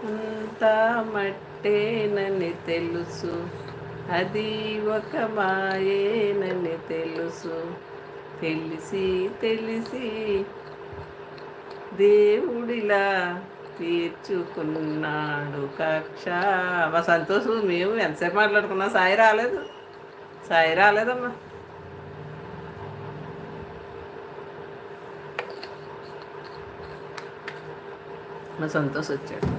అంతా మట్టేనని తెలుసు, అది ఒక మాయేనని తెలుసు, తెలిసి తెలిసి దేవుడిలా తీర్చుకున్నాడు కక్ష. మా సంతోష్ మేము ఎంతసేపు మాట్లాడుకున్నా సాయి రాలేదు, సాయి రాలేదమ్మా. మా సంతోష్ వచ్చాడు.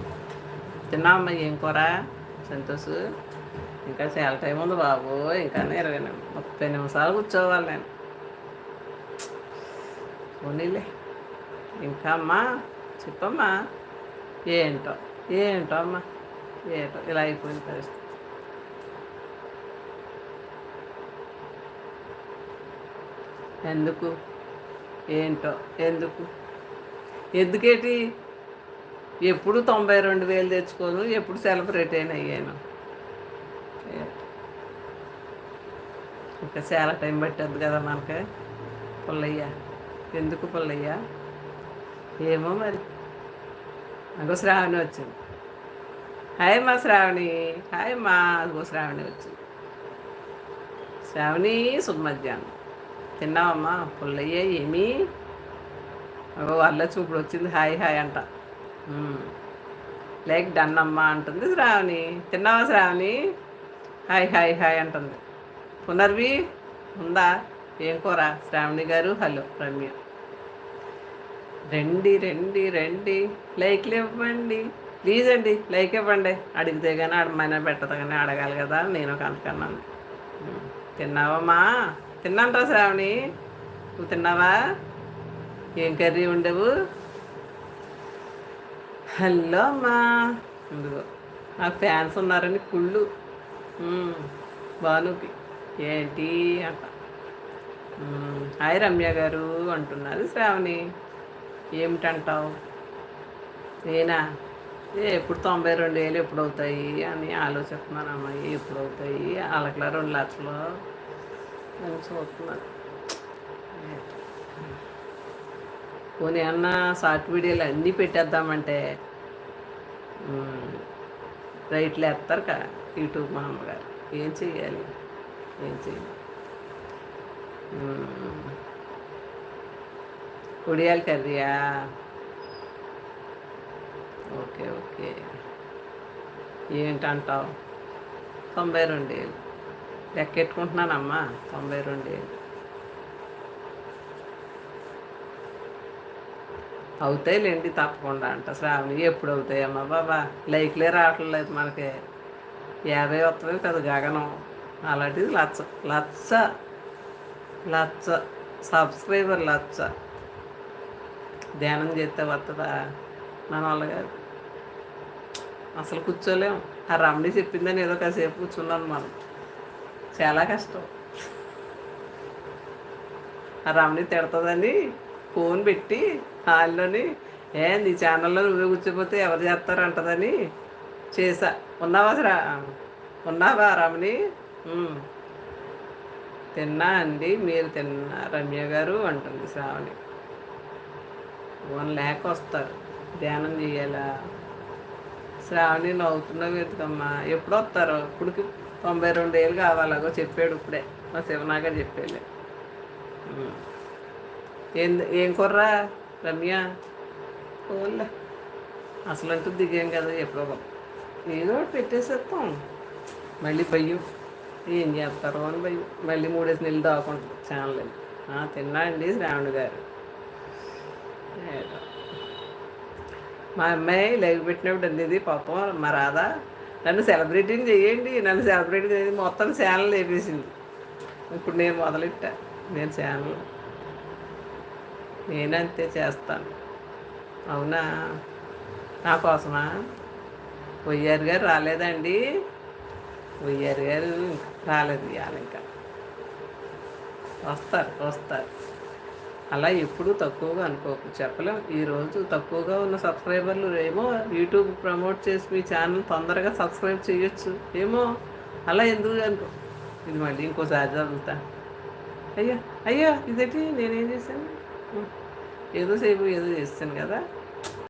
తిన్నామమ్మా, ఏం కూర సంతోష్? ఇంకా చాలా టైం ఉంది బాబు, ఇంకా 30 నిమిషాలు కూర్చోవాలి నేను. పోనీలే. ఇంకా అమ్మా చెప్పమ్మా. ఏంటో ఏంటో అమ్మా, ఏంటో ఇలా అయిపోయిన పరిస్థితి. ఎందుకు ఏంటో ఎందుకు ఎందుకేటి? ఎప్పుడు 92,000 తెచ్చుకోను, ఎప్పుడు సెలబ్రేట్ అయిన అయ్యాను. ఇంకా చాలా టైం పట్టద్దు కదా మనకి. పుల్లయ్య ఎందుకు పుల్లయ్య? ఏమో మరి. అగో శ్రావణి వచ్చింది. హాయ్ మా శ్రావణి, హాయ్ మా. అదిగో శ్రావణి వచ్చింది. శ్రావణి శుభ మధ్యాహ్నం. తిన్నావమ్మా? పుల్లయ్య ఏమి? అగో వాళ్ళ చూపుడు వచ్చింది. హాయ్ హాయ్ అంట. లైక్ డన్ అమ్మా అంటుంది శ్రావణి. తిన్నావా శ్రావణి? హాయ్ హాయ్ హాయ్ అంటుంది. పునర్వి ఉందా? ఏం కూర? శ్రావణి గారు హలో రమ్య. రండి రండి రండి, లైక్లు ఇవ్వండి ప్లీజ్ అండి, లైక్ ఇవ్వండి. అడిగితే కానీ అడమైనా పెట్టదు కానీ అడగాలి కదా, నేను ఒక అంతకన్నాను. తిన్నావమ్మా? తిన్నాంట్రా శ్రావణి, నువ్వు తిన్నావా? ఏం కర్రీ ఉండవు? హలో అమ్మా. ఇదిగో నాకు ఫ్యాన్స్ ఉన్నారని కుళ్ళు. భానుకి ఏంటి అంట. హాయ్ రమ్య గారు అంటున్నది శ్రావణి. ఏమిటంటావు? నేనా ఎప్పుడు 92,000 ఎప్పుడు అవుతాయి అని ఆలోచిస్తున్నాను అమ్మాయి. ఎప్పుడు అవుతాయి? వాళ్ళకిలా 2 లక్షలు అని చూస్తున్నాను. పోనీ అన్న షార్ట్ వీడియోలు అన్నీ పెట్టేద్దామంటే రైట్లు వేస్తారు కదా యూట్యూబ్ మా అమ్మగారు. ఏం చెయ్యాలి? ఏం చెయ్యాలి? ఉడియాల కర్రీయా? Okay okay. ఏంటంటావు? 92,000 లెక్కెట్టుకుంటున్నానమ్మా. 92,000 అవుతాయిలేండి తప్పకుండా అంట శ్రావణి. ఎప్పుడు అవుతాయమ్మా బాబా? లైక్లే రావట్లేదు మనకి. 50 వస్తుంది కదా గగనం. అలాంటిది లచ్చ లచ్చ లచ్చ సబ్స్క్రైబర్ లచ్చ. ధ్యానం చేస్తే వస్తుందా? మన వాళ్ళ గారు అసలు కూర్చోలేము. ఆ రమణి చెప్పిందని ఏదో కాసేపు కూర్చున్నాను మనం. చాలా కష్టం. ఆ రమణి తిడుతుందని ఫోన్ పెట్టి హాల్లోని నీ ఛానల్లో నువ్వే కూర్చోపోతే ఎవరు చేస్తారు అంటదని చేసా. ఉన్నావా రమణి? తిన్నా అండి, మీరు తిన్నా రమ్య గారు అంటుంది శ్రావణి. 1 lakh వస్తారు, ధ్యానం చేయాలా? శ్రావణి నవ్వుతున్నావు ఎందుకమ్మా? ఎప్పుడు వస్తారు? ఇప్పటికి 92,000 కావాలగో చెప్పాడు ఇప్పుడే మా శివనాగర్ చెప్పేలే. ఏం కుర్రా రమ్య? ఓన్లే అసలు అంటూ దిగాం కదా, ఎప్పుడో ఏదో పెట్టేసేస్తాం. మళ్ళీ భయం ఏం చేస్తారో అని భయం. మళ్ళీ 3 నెలలు దాకుంటుంది ఛానల్. తిన్నా అండి శ్రావణి గారు. మా అమ్మాయి లైవ్ పెట్టినప్పుడు అనేది పాపం మా రాధా నన్ను సెలబ్రిటీని చేయండి, నన్ను సెలబ్రిటీ చేయండి, మొత్తం ఛానల్ వేపేసింది. ఇప్పుడు నేను మొదలెట్టా, నేను ఛానల్ నేనంతే చేస్తాను. అవునా? నా కోసమా? వయ్యారు గారు రాలేదండి? వయ్యారు గారు రాలేదు ఇవాళ. ఇంకా వస్తారు. అలా ఎప్పుడూ తక్కువగా అనుకోకు, చెప్పలేం. ఈరోజు తక్కువగా ఉన్న సబ్స్క్రైబర్లు ఏమో యూట్యూబ్ ప్రమోట్ చేసి మీ ఛానల్ తొందరగా సబ్స్క్రైబ్ చేయొచ్చు ఏమో. అలా ఎందుకు అనుకో. ఇది మళ్ళీ ఇంకోసారి చదువుతా. అయ్యో ఇదేంటి నేనేం చేశాను? ఏదో చేస్తాను కదా.